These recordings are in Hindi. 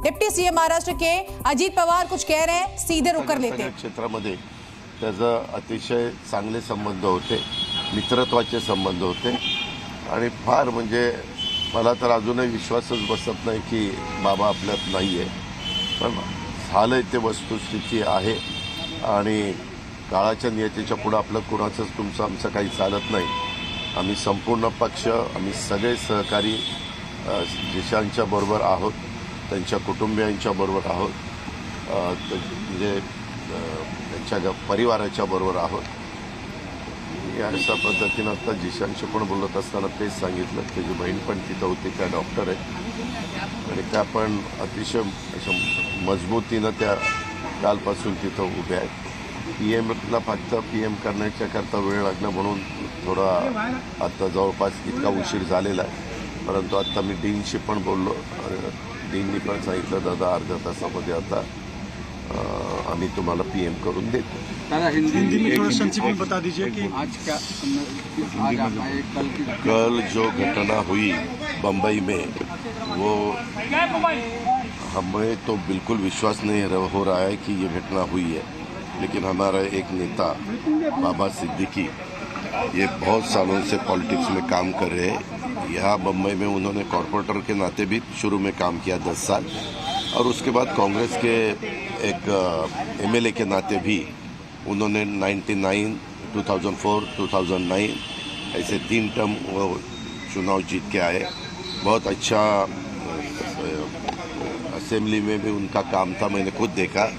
डिप्टी सीएम महाराष्ट्र के अजित पवार कुछ कह रहे हैं, सीधे रुख कर लेते हैं। क्षेत्रामध्ये त्याचा अतिशय चांगले संबंध होते, मित्रत्वाचे संबंध होते आणि फार म्हणजे मला तर अजूनही विश्वासच बसत नाही की बाबा आपल्यात नाही आहे, पण झालंय ते वस्तुस्थिती आहे आणि काळाच्या नियतीच्या पुढे आपलं कुणाचंच तुमचं आमचं काही चालत नाही। आम्ही संपूर्ण पक्ष, आम्ही सगळे सहकारी जिशांच्या बरोबर आहोत, त्यांच्या कुटुंबियांच्या बरोबर आहोत, म्हणजे त्यांच्या परिवाराच्या बरोबर आहोत। या अशा पद्धतीनं आता जिशांशी पण बोलत असताना तेच सांगितलं, त्याची बहीण पण तिथं होती, त्या डॉक्टर आहेत आणि त्या पण अतिशय अशा मजबूतीनं त्या कालपासून तिथं उभ्या आहेत। पीएमला फक्त पीएम करण्याच्याकरता वेळ लागला म्हणून थोडा आता जवळपास इतका उशीर झालेला आहे, परंतु आता मी डीनशी पण बोललो आणि डीननी पण सांगितलं दादा अर्ध्या तासामध्ये आता आम्ही तुम्हाला पीएम करून देतो। दादा हिंदी में थोड़ा संक्षिप्त बता दीजिए कि आज क्या आज आप आए, कल जो घटना हुई बम्बई में वो हमें तो बिल्कुल विश्वास नहीं हो रहा है कि ये घटना हुई है, लेकिन हमारा एक नेता बाबा सिद्दीकी ये बहुत सालों से पॉलिटिक्स में काम कर रहे हैं। यहाँ बम्बई में उन्होंने कॉरपोरेटर के नाते भी शुरू में काम किया 10 साल और उसके बाद कांग्रेस के एक एमएलए के नाते भी उन्होंने 99, 2004, 2009 ऐसे 3 टर्म वो चुनाव जीत के आए। बहुत अच्छा असेंबली में भी उनका काम था, मैंने खुद देखा।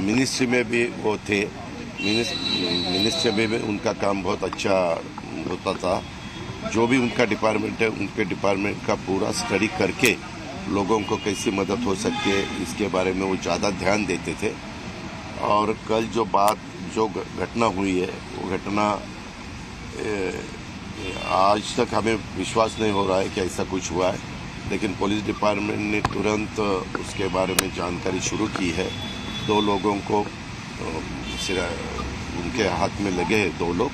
मिनिस्ट्री में भी वो थे, मिनिस्ट्री में भी उनका काम बहुत अच्छा होता था। जो भी उनका डिपार्टमेंट है, उनके डिपार्टमेंट का पूरा स्टडी करके लोगों को कैसी मदद हो सकती है इसके बारे में वो ज़्यादा ध्यान देते थे। और कल जो घटना हुई है वो घटना आज तक हमें विश्वास नहीं हो रहा है कि ऐसा कुछ हुआ है, लेकिन पुलिस डिपार्टमेंट ने तुरंत उसके बारे में जानकारी शुरू की है। 2 लोगों को उनके हाथ में लगे हैं, 2 लोग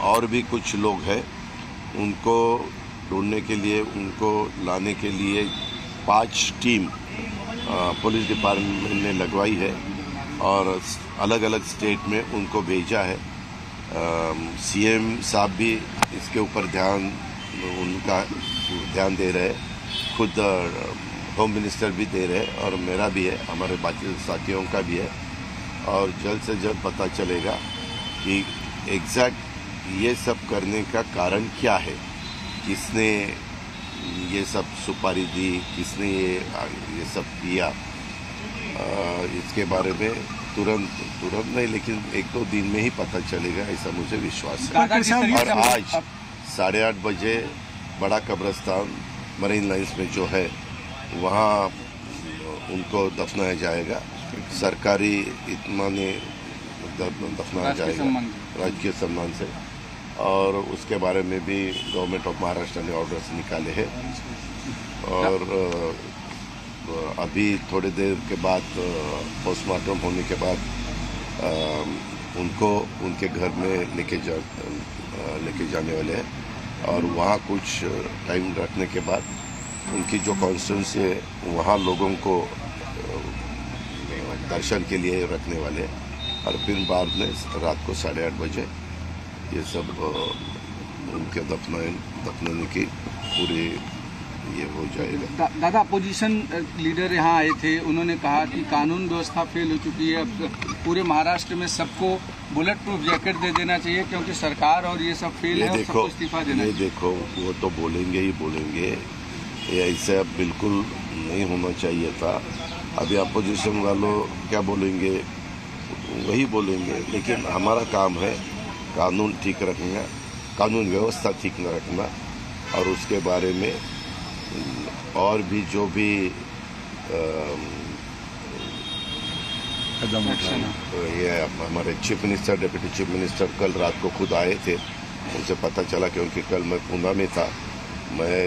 और भी कुछ लोग हैं, उनको ढूंढने के लिए, उनको लाने के लिए 5 टीम पुलिस डिपार्टमेंट ने लगवाई है और अलग अलग स्टेट में उनको भेजा है। सीएम साहब भी इसके ऊपर उनका ध्यान दे रहे हैं, खुद होम मिनिस्टर भी दे रहे हैं और मेरा भी है, हमारे बाकी साथियों का भी है। और जल्द से जल्द पता चलेगा कि एग्जैक्ट ये सब करने का कारण क्या है, किसने ये सब सुपारी दी, किसने ये सब किया। इसके बारे में तुरंत नहीं, लेकिन 1-2 दिन में ही पता चलेगा, ऐसा मुझे विश्वास है। और आज 8:30 बजे बड़ा कब्रिस्तान मरीन लाइन्स में जो है वहाँ उनको दफनाया जाएगा, सरकारी इत्मीनाने दफनाया जाएगा राजकीय सम्मान से। और उसके बारे में भी गवर्नमेंट ऑफ महाराष्ट्र ने ऑर्डर्स निकाले हैं और अभी थोड़ी देर के बाद पोस्टमार्टम होने के बाद उनको उनके घर में लेके जाने वाले हैं और वहाँ कुछ टाइम रखने के बाद उनकी जो कॉन्स्टिट्यूंसी है वहाँ लोगों को दर्शन के लिए रखने वाले हैं और फिर बाद में रात को 8:30 बजे ये सब उनके दफनाने की पूरी ये हो जाएगा। दादा अपोजिशन लीडर यहाँ आए थे, उन्होंने कहा कि कानून व्यवस्था फेल हो चुकी है, अब पूरे महाराष्ट्र में सबको बुलेट प्रूफ जैकेट दे देना चाहिए क्योंकि सरकार और ये सब फेल है और सबको इस्तीफा देना चाहिए। देखो वो तो बोलेंगे ही बोलेंगे, ये ऐसा बिल्कुल नहीं होना चाहिए था। अभी अपोजिशन वालों क्या बोलेंगे वही बोलेंगे, लेकिन हमारा काम है कानून ठीक रखना, कानून व्यवस्था ठीक न रखना और उसके बारे में और भी जो भी ये हमारे chief minister, deputy chief minister कल रात को खुद आए थे, उनसे पता चला क्योंकि कल मैं पूना में था, मैं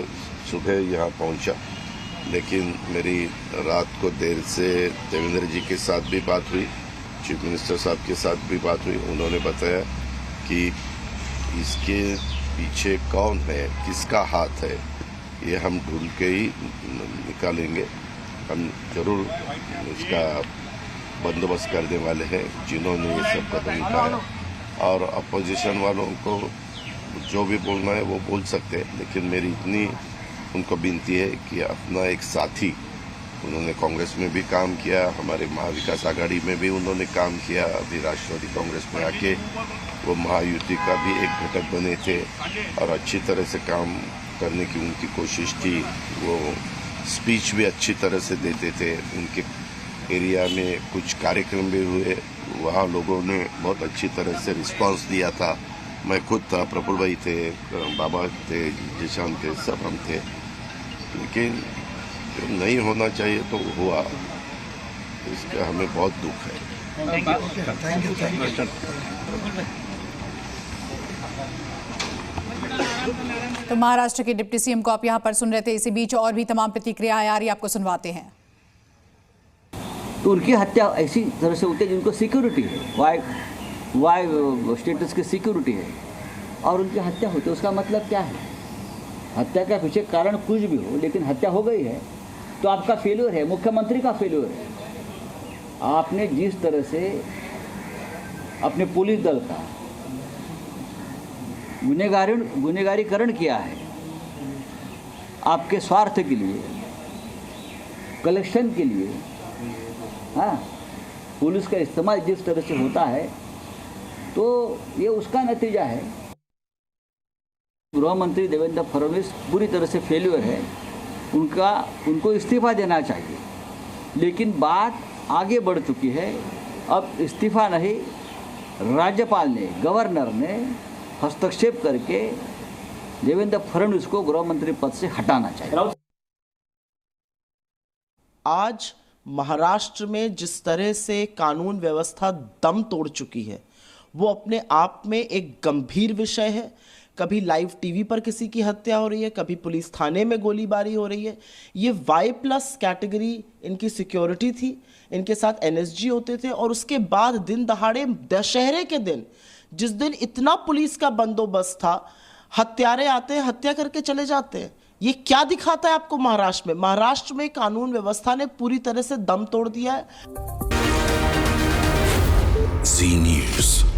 सुबह यहाँ पहुँचा, लेकिन मेरी रात को देर से देवेंद्र जी के साथ भी बात हुई, चीफ मिनिस्टर साहब के साथ भी बात हुई। उन्होंने बताया कि इसके पीछे कौन है, किसका हाथ है, ये हम ढूंढ के ही निकालेंगे हम जरूर इसका बंदोबस्त करने वाले हैं जिन्होंने ये सब कदम उठाया। और अपोजिशन वालों को जो भी बोलना है वो बोल सकते हैं, लेकिन मेरी इतनी उनको विनती है कि अपना एक साथी, उन्होंने कांग्रेस में भी काम किया, हमारे महाविकास आघाड़ी में भी उन्होंने काम किया, अभी राष्ट्रवादी कांग्रेस में आके वो महायुति का भी एक घटक बने थे और अच्छी तरह से काम करने की उनकी कोशिश थी। वो स्पीच भी अच्छी तरह से देते थे, उनके एरिया में कुछ कार्यक्रम भी हुए, वहाँ लोगों ने बहुत अच्छी तरह से रिस्पांस दिया था। मैं खुद था, प्रफुल्ल भाई थे, बाबा थे, जिशान थे, सब हम थे, लेकिन नहीं होना चाहिए तो हुआ, इसका हमें बहुत दुख है। तो महाराष्ट्र के डिप्टी सीएम को आप यहां पर सुन रहे थे। इसी बीच और भी तमाम प्रतिक्रियाएं आ रही, आपको सुनवाते हैं। तो उनकी हत्या ऐसी तरह से होती है जिनको सिक्योरिटी है, वाई स्टेटस की सिक्योरिटी है, और उनकी हत्या होती है। उसका मतलब क्या है? हत्या का पीछे कारण कुछ भी हो, लेकिन हत्या हो गई है तो आपका फेल्योर है, मुख्यमंत्री का फेल्योर है। आपने जिस तरह से अपने पुलिस दल का गुनहगारीकरण किया है, आपके स्वार्थ के लिए, कलेक्शन के लिए, हाँ, पुलिस का इस्तेमाल जिस तरह से होता है, तो ये उसका नतीजा है। गृह मंत्री देवेंद्र फडणवीस पूरी तरह से फेल्यूर है, उनको इस्तीफा देना चाहिए। लेकिन बात आगे बढ़ चुकी है, अब इस्तीफा नहीं, राज्यपाल ने, गवर्नर ने हस्तक्षेप करके देवेंद्र फडणवीस को गृह मंत्री पद से हटाना चाहिए। आज महाराष्ट्र में जिस तरह से कानून व्यवस्था दम तोड़ चुकी है, वो अपने आप में एक गंभीर विषय है। कभी लाइव टीवी पर किसी की हत्या हो रही है, कभी पुलिस थाने में गोलीबारी हो रही है। ये Y+ कैटेगरी इनकी सिक्योरिटी थी, इनके साथ NSG होते थे, और उसके बाद दिन दहाड़े दशहरे के दिन, जिस दिन इतना पुलिस का बंदोबस्त था, हत्यारे आते हैं, हत्या करके चले जाते हैं। ये क्या दिखाता है आपको महाराष्ट्र में? महाराष्ट्र में कानून व्यवस्था ने पूरी तरह से दम तोड़ दिया है। Zee News।